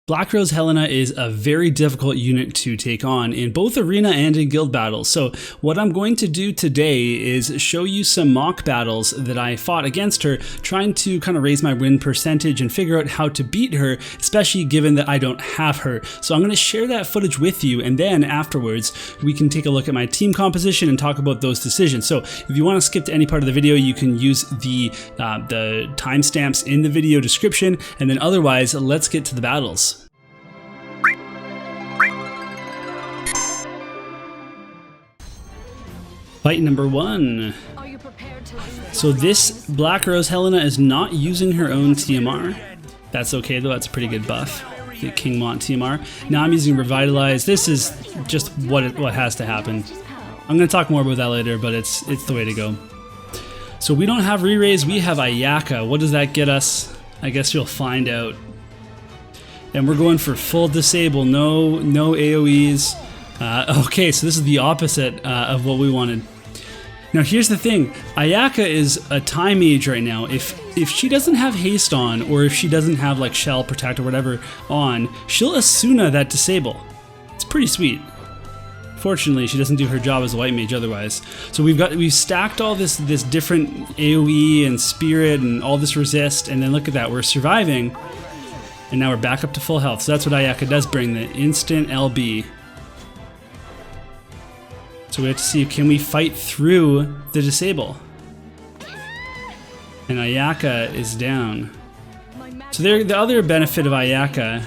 Black Rose Helena is a very difficult unit to take on in both arena and in guild battles. So what I'm going to do today is show you some mock battles that I fought against her, trying to kind of raise my win percentage and figure out how to beat her, especially given that I don't have her. So I'm going to share that footage with you, and then afterwards we can take a look at my team composition and talk about those decisions. So if you want to skip to any part of the video, you can use the timestamps in the video description, and then otherwise let's get to the battles. Fight number 1. So this Black Rose Helena is not using her own TMR. That's okay though, that's a pretty good buff. The King Mont TMR. Now I'm using Revitalize. This is just what has to happen. I'm going to talk more about that later, but it's the way to go. So we don't have Re-Raise, we have Ayaka. What does that get us? I guess you'll find out. And we're going for full disable, no AoEs. Okay, so this is the opposite of what we wanted. Now here's the thing, Ayaka is a time mage right now. If she doesn't have haste on, or if she doesn't have like shell protect or whatever on, she'll Asuna that disable. It's pretty sweet. Fortunately, she doesn't do her job as a white mage otherwise. So we've stacked all this different AoE and spirit and all this resist, and then look at that, we're surviving, and now we're back up to full health. So that's what Ayaka does bring, the instant LB. So we have to see, can we fight through the disable? And Ayaka is down. So the other benefit of Ayaka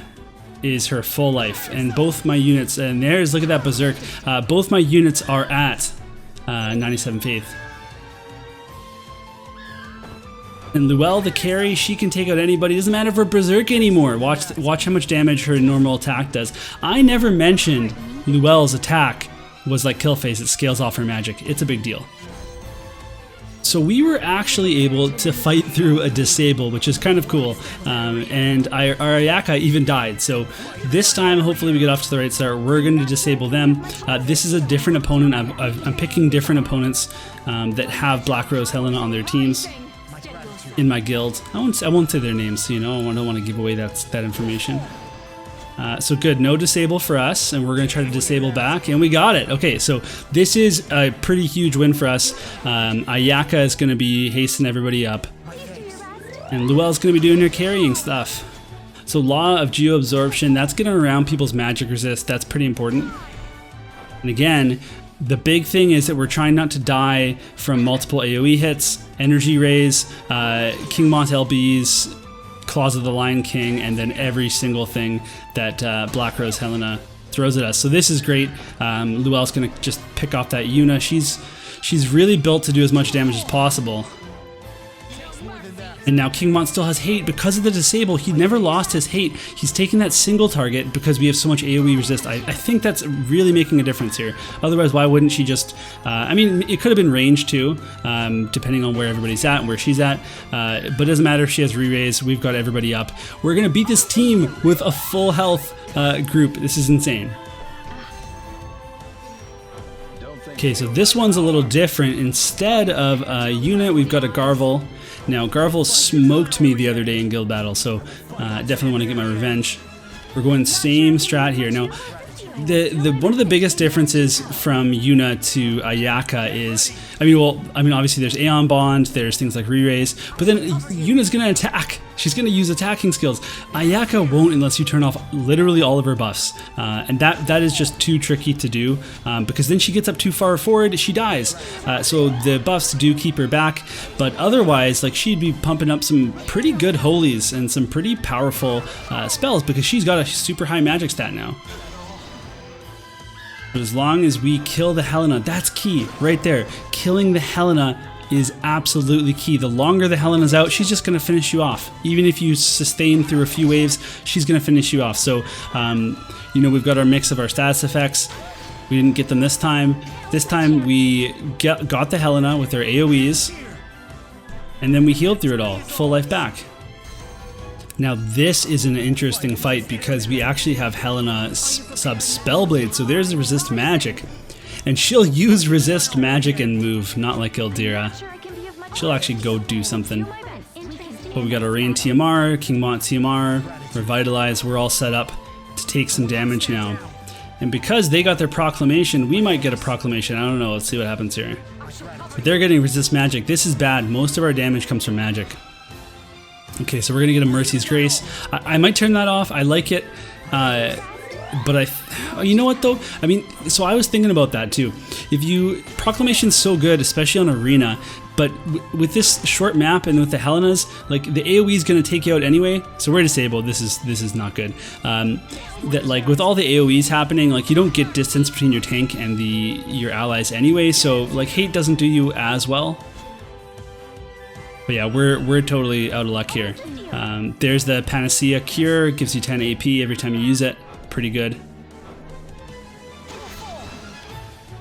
is her full life, and both my units, and there's, look at that berserk, both my units are at 97 faith. And Louelle, the carry, she can take out anybody. It doesn't matter if we're berserk anymore. Watch how much damage her normal attack does. I never mentioned Louelle's attack was like kill phase, it scales off her magic. It's a big deal. So we were actually able to fight through a disable, which is kind of cool, and our Ayaka even died. So this time, hopefully we get off to the right start. We're going to disable them. This is a different opponent. I'm picking different opponents that have Black Rose Helena on their teams in my guild. I won't say their names, so, you know, I don't want to give away that information. So good, no disable for us, and we're going to try to disable back, and we got it. Okay, so this is a pretty huge win for us. Ayaka is going to be hastening everybody up, and Louelle's going to be doing her carrying stuff. So Law of Geo-Absorption, that's getting around people's magic resist. That's pretty important. And again, the big thing is that we're trying not to die from multiple AoE hits, Energy Rays, King Mont LBs, Claws of the Lion King, and then every single thing that Black Rose Helena throws at us. So this is great. Louelle's going to just pick off that Yuna. She's really built to do as much damage as possible. And now King Mont still has hate because of the disable. He never lost his hate. He's taking that single target because we have so much AoE resist. I think that's really making a difference here. Otherwise, why wouldn't she just... I mean, it could have been range too, depending on where everybody's at and where she's at. But it doesn't matter if she has re-raise. We've got everybody up. We're going to beat this team with a full health group. This is insane. Okay, so this one's a little different. Instead of a unit, we've got a Garvel. Now, Garvel smoked me the other day in guild battle, so definitely want to get my revenge. We're going same strat here. Now, one of the biggest differences from Yuna to Ayaka is, I mean, obviously there's Aeon Bond, there's things like Re-Raise, but then Yuna's going to attack. She's going to use attacking skills. Ayaka won't unless you turn off literally all of her buffs, and that is just too tricky to do, because then she gets up too far forward, she dies. So the buffs do keep her back, but otherwise, like, she'd be pumping up some pretty good holies and some pretty powerful spells because she's got a super high magic stat now. But as long as we kill the Helena, that's key right there. Killing the Helena is absolutely key. The longer the Helena's out, she's just going to finish you off. Even if you sustain through a few waves, she's going to finish you off. So, you know, we've got our mix of our status effects. We didn't get them this time. This time we got the Helena with our AoEs, and then we healed through it all. Full life back. Now this is an interesting fight because we actually have Helena sub Spellblade, so there's the resist magic. And she'll use resist magic and move, not like Ildira. She'll actually go do something. But we got a Rain TMR, King Mont TMR, Revitalize, we're all set up to take some damage now. And because they got their proclamation, we might get a proclamation. I don't know, let's see what happens here. But they're getting resist magic. This is bad. Most of our damage comes from magic. Okay, so we're gonna get a Mercy's Grace. I might turn that off. I like it. But you know what though? I mean, so I was thinking about that too. If you, Proclamation's so good, especially on Arena, but with this short map and with the Helenas, like the AoE is going to take you out anyway. So we're disabled. This is not good. That like with all the AoEs happening, like you don't get distance between your tank and your allies anyway. So like hate doesn't do you as well. But yeah, we're totally out of luck here. There's the Panacea Cure, gives you 10 AP every time you use it. Pretty good.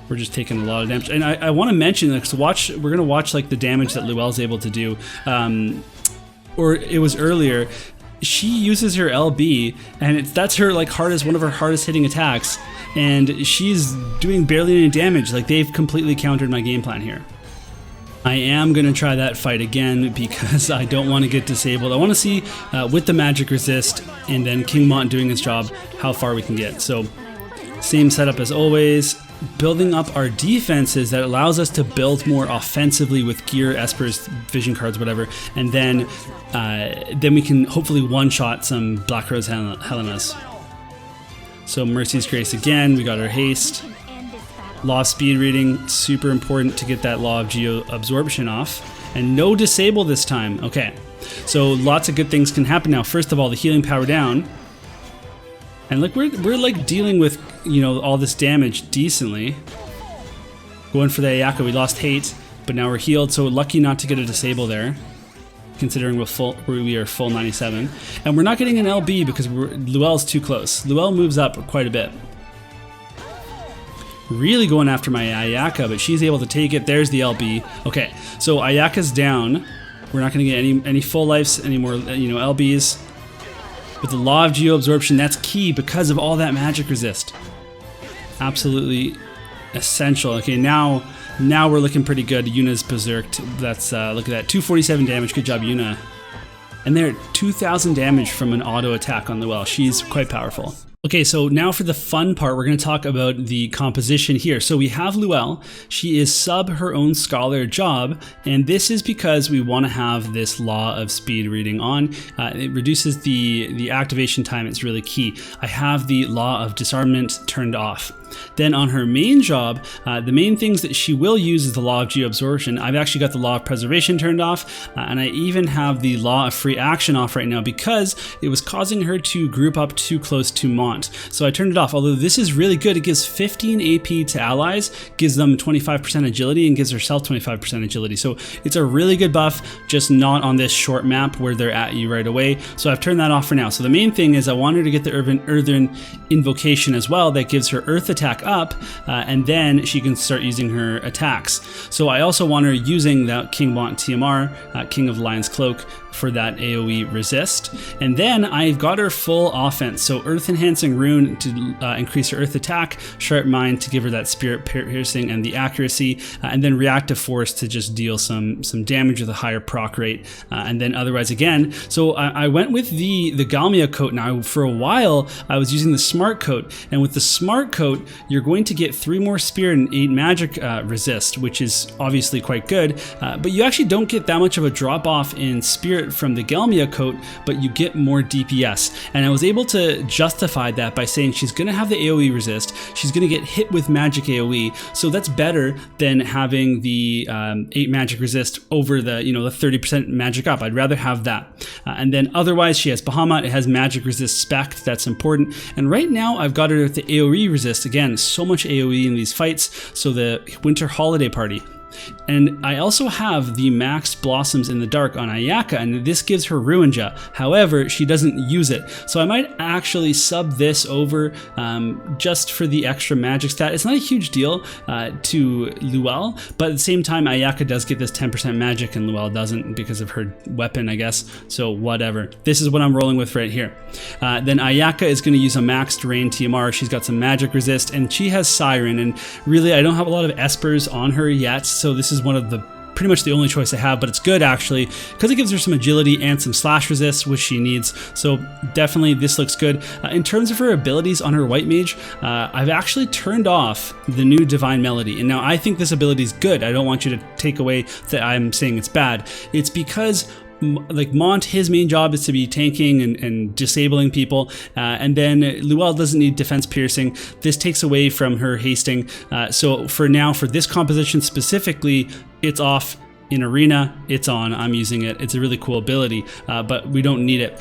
We're just taking a lot of damage, and I want to mention, like, so we're gonna watch like the damage that Louelle's able to do, or it was earlier. She uses her LB, and that's her like one of her hardest hitting attacks, and she's doing barely any damage. Like they've completely countered my game plan here. I am going to try that fight again because I don't want to get disabled. I want to see with the magic resist and then King Mont doing his job how far we can get. So same setup as always, building up our defenses that allows us to build more offensively with gear, espers, vision cards, whatever, and then we can hopefully one-shot some Black Rose Helenas. So Mercy's Grace again, we got our haste. Law of Speed Reading, super important to get that Law of Geo Absorption off. And no disable this time. Okay, so lots of good things can happen now. First of all, the healing power down. And look, we're like dealing with, you know, all this damage decently. Going for the Ayaka, we lost hate, but now we're healed, so lucky not to get a disable there. Considering we are full 97. And we're not getting an LB because Louelle's too close. Louelle moves up quite a bit. Really going after my Ayaka, but she's able to take it. There's the LB. Okay, so Ayaka's down. We're not going to get any full lives anymore, you know, LBs. With the Law of Geo Absorption, that's key because of all that magic resist. Absolutely essential. Okay, now we're looking pretty good. Yuna's berserked. That's look at that, 247 damage. Good job, Yuna. And they're at 2,000 damage from an auto attack on Louelle. She's quite powerful. Okay, so now for the fun part, we're going to talk about the composition here. So we have Louelle. She is sub her own scholar job, and this is because we want to have this Law of Speed Reading on. It reduces the activation time. It's really key. I have the Law of Disarmament turned off. Then on her main job, the main things that she will use is the Law of Geoabsorption. I've actually got the Law of Preservation turned off, and I even have the Law of Free Action off right now because it was causing her to group up too close to Mont. So I turned it off, although this is really good. It gives 15 AP to allies, gives them 25% agility, and gives herself 25% agility. So it's a really good buff, just not on this short map where they're at you right away. So I've turned that off for now. So the main thing is I want her to get the Earthen Invocation as well. That gives her Earth attack up, and then she can start using her attacks. So I also want her using that King Mont TMR, King of the Lion's Cloak, for that AoE resist. And then I've got her full offense. So Earth Enhancing Rune to increase her Earth attack, Sharp Mind to give her that Spirit Piercing and the accuracy, and then Reactive Force to just deal some damage with a higher proc rate. And then otherwise again, so I went with the Galmia coat. Now for a while I was using the Smart coat, and with the Smart coat you're going to get 3 more Spirit and 8 Magic resist, which is obviously quite good, but you actually don't get that much of a drop off in Spirit from the Galmia coat, but you get more DPS. And I was able to justify that by saying she's going to have the AoE resist, she's going to get hit with magic AoE, so that's better than having the 8 magic resist over the, the 30% magic up. I'd rather have that. And then otherwise she has Bahamut, it has magic resist spec, that's important. And right now I've got her with the AoE resist. Again, so much AoE in these fights, so the Winter Holiday Party. And I also have the Maxed Blossoms in the Dark on Ayaka, and this gives her Ruinja. However, she doesn't use it. So I might actually sub this over just for the extra magic stat. It's not a huge deal to Louelle, but at the same time, Ayaka does get this 10% magic and Louelle doesn't because of her weapon, I guess. So whatever. This is what I'm rolling with right here. Then Ayaka is going to use a Maxed Rain TMR. She's got some magic resist, and she has Siren. And really, I don't have a lot of Espers on her yet, so this is one of the pretty much the only choice I have, but it's good actually because it gives her some agility and some slash resist, which she needs. So definitely this looks good. In terms of her abilities on her white mage, I've actually turned off the new Divine Melody. And now I think this ability is good. I don't want you to take away that I'm saying it's bad. It's because like Mont, his main job is to be tanking and disabling people, and then Louelle doesn't need defense piercing. This takes away from her hasting. So for now, for this composition specifically, it's off. In arena, it's on. I'm using it. It's a really cool ability, but we don't need it.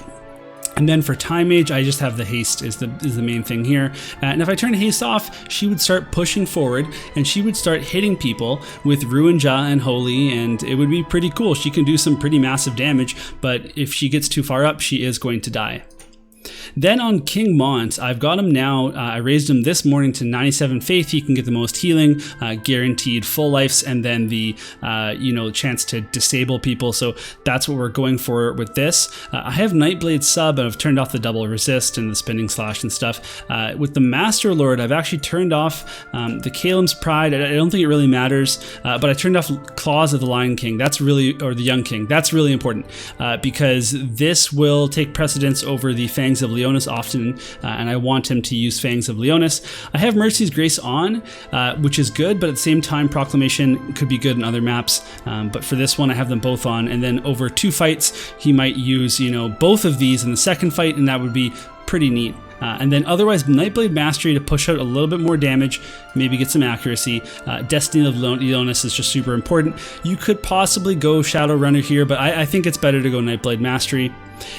And then for Time Mage, I just have the haste is the main thing here. And if I turn haste off, she would start pushing forward and she would start hitting people with Ruin Ja and Holy, and it would be pretty cool. She can do some pretty massive damage, but if she gets too far up, she is going to die. Then on King Mont, I've got him now, I raised him this morning to 97 faith. He can get the most healing, guaranteed full lives, and then the chance to disable people. So that's what we're going for with this. I have Nightblade sub, and I've turned off the double resist and the spinning slash and stuff. With the Master Lord, I've actually turned off the Kalim's Pride. I don't think it really matters, but I turned off Claws of the Lion King. That's really, or the Young King. That's really important because this will take precedence over the Fangs of Leonis often, and I want him to use Fangs of Leonis. I have Mercy's Grace on, which is good, but at the same time, Proclamation could be good in other maps. But for this one, I have them both on, and then over 2 fights, he might use, both of these in the second fight, and that would be pretty neat. And then otherwise, Nightblade Mastery to push out a little bit more damage, maybe get some accuracy. Destiny of Leonis is just super important. You could possibly go Shadow Runner here, but I think it's better to go Nightblade Mastery.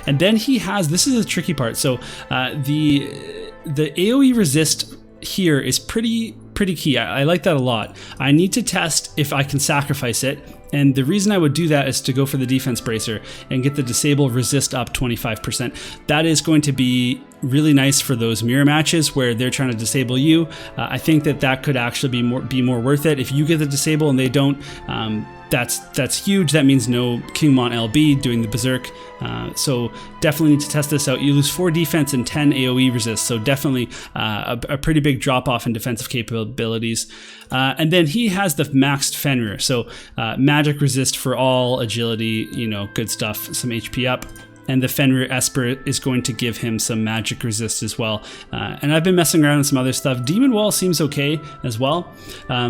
And then he has, this is the tricky part, so the AoE resist here is pretty key. I like that a lot. I need to test if I can sacrifice it, and the reason I would do that is to go for the defense bracer and get the disable resist up 25%. That is going to be really nice for those mirror matches where they're trying to disable you. I think that could actually be more worth it. If you get the disable and they don't, that's huge. That means no King Mont LB doing the berserk. So definitely need to test this out. You lose 4 defense and 10 AoE resist, so definitely a pretty big drop off in defensive capabilities. And then he has the maxed Fenrir, so magic resist for all, agility, good stuff, some HP up. And the Fenrir Esper is going to give him some magic resist as well. And I've been messing around with some other stuff. Demon Wall seems okay as well.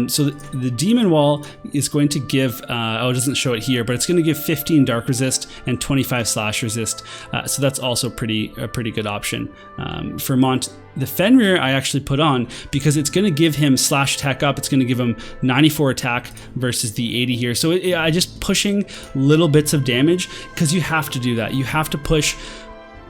So the Demon Wall is going to give, it doesn't show it here, but it's going to give 15 dark resist and 25 slash resist. So that's also a pretty good option. For Mont, the Fenrir I actually put on because it's going to give him slash attack up. It's going to give him 94 attack versus the 80 here. So I just pushing little bits of damage because you have to do that. You have to push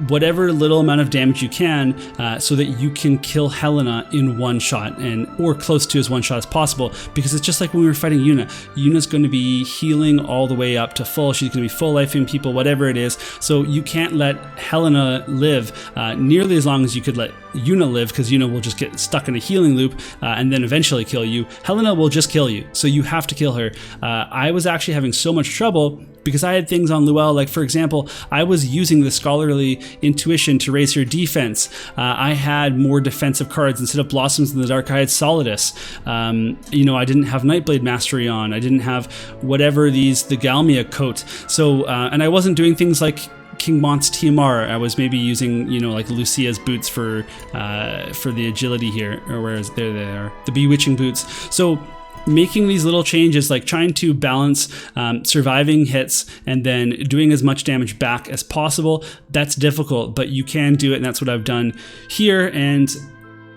whatever little amount of damage you can so that you can kill Helena in one shot or close to as one shot as possible, because it's just like when we were fighting Yuna. Yuna's going to be healing all the way up to full. She's going to be full lifing people, whatever it is. So you can't let Helena live nearly as long as you could let Yuna live, because Yuna will just get stuck in a healing loop and then eventually kill you. Helena will just kill you, so you have to kill her. I was actually having so much trouble because I had things on Louelle, like for example, I was using the Scholarly Intuition to raise her defense. I had more defensive cards. Instead of Blossoms in the Dark, I had Solidus. I didn't have Nightblade Mastery on. I didn't have whatever the Galmia coat. So, and I wasn't doing things like King Mont's TMR. I was maybe using, like Lucia's boots for the agility here, or whereas there they are, the Bewitching boots. So making these little changes, like trying to balance surviving hits and then doing as much damage back as possible, that's difficult, but you can do it, and that's what I've done here. And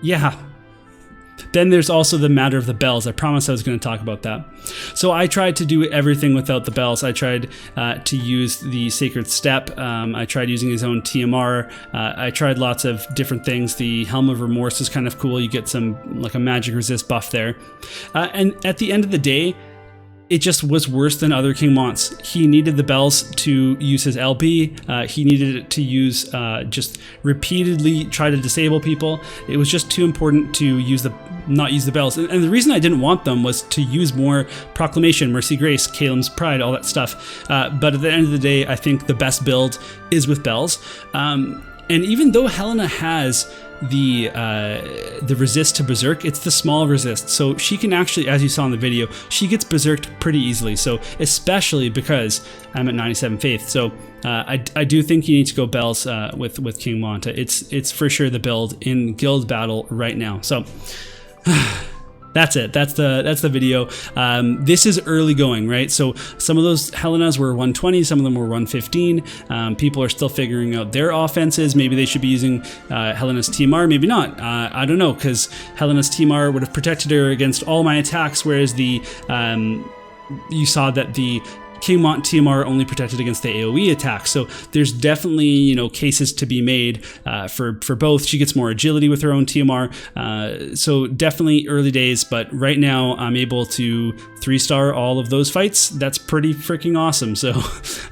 yeah, then there's also the matter of the bells. I promised I was going to talk about that. So I tried to do everything without the bells. I tried to use the Sacred Step. I tried using his own TMR. I tried lots of different things. The Helm of Remorse is kind of cool. You get some, like a magic resist buff there. And at the end of the day, it just was worse than other King Monts. He needed the bells to use his LB. He needed it to use just repeatedly try to disable people. It was just too important to not use the bells. And the reason I didn't want them was to use more Proclamation, Mercy Grace, Kalim's Pride, all that stuff. But at the end of the day, I think the best build is with bells. And even though Helena has the resist to berserk. It's the small resist, so she can actually, as you saw in the video, she gets berserked pretty easily. So especially because I'm at 97 faith, so I do think you need to go bells with King Mont. It's for sure the build in guild battle right now. So that's it. That's the video. This is early going, right? So some of those Helenas were 120, some of them were 115. People are still figuring out their offenses. Maybe they should be using Helena's TMR, maybe not. I don't know, because Helena's TMR would have protected her against all my attacks, whereas the you saw that the King Mont TMR only protected against the AoE attack. So there's definitely, you know, cases to be made for both. She gets more agility with her own TMR. So definitely early days, but right now I'm able to 3-star all of those fights. That's pretty freaking awesome. So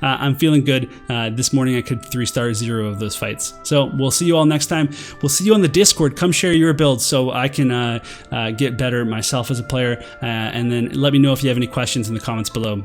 I'm feeling good. This morning I could 3-star 0 of those fights. So we'll see you all next time. We'll see you on the Discord. Come share your builds so I can get better myself as a player. And then let me know if you have any questions in the comments below.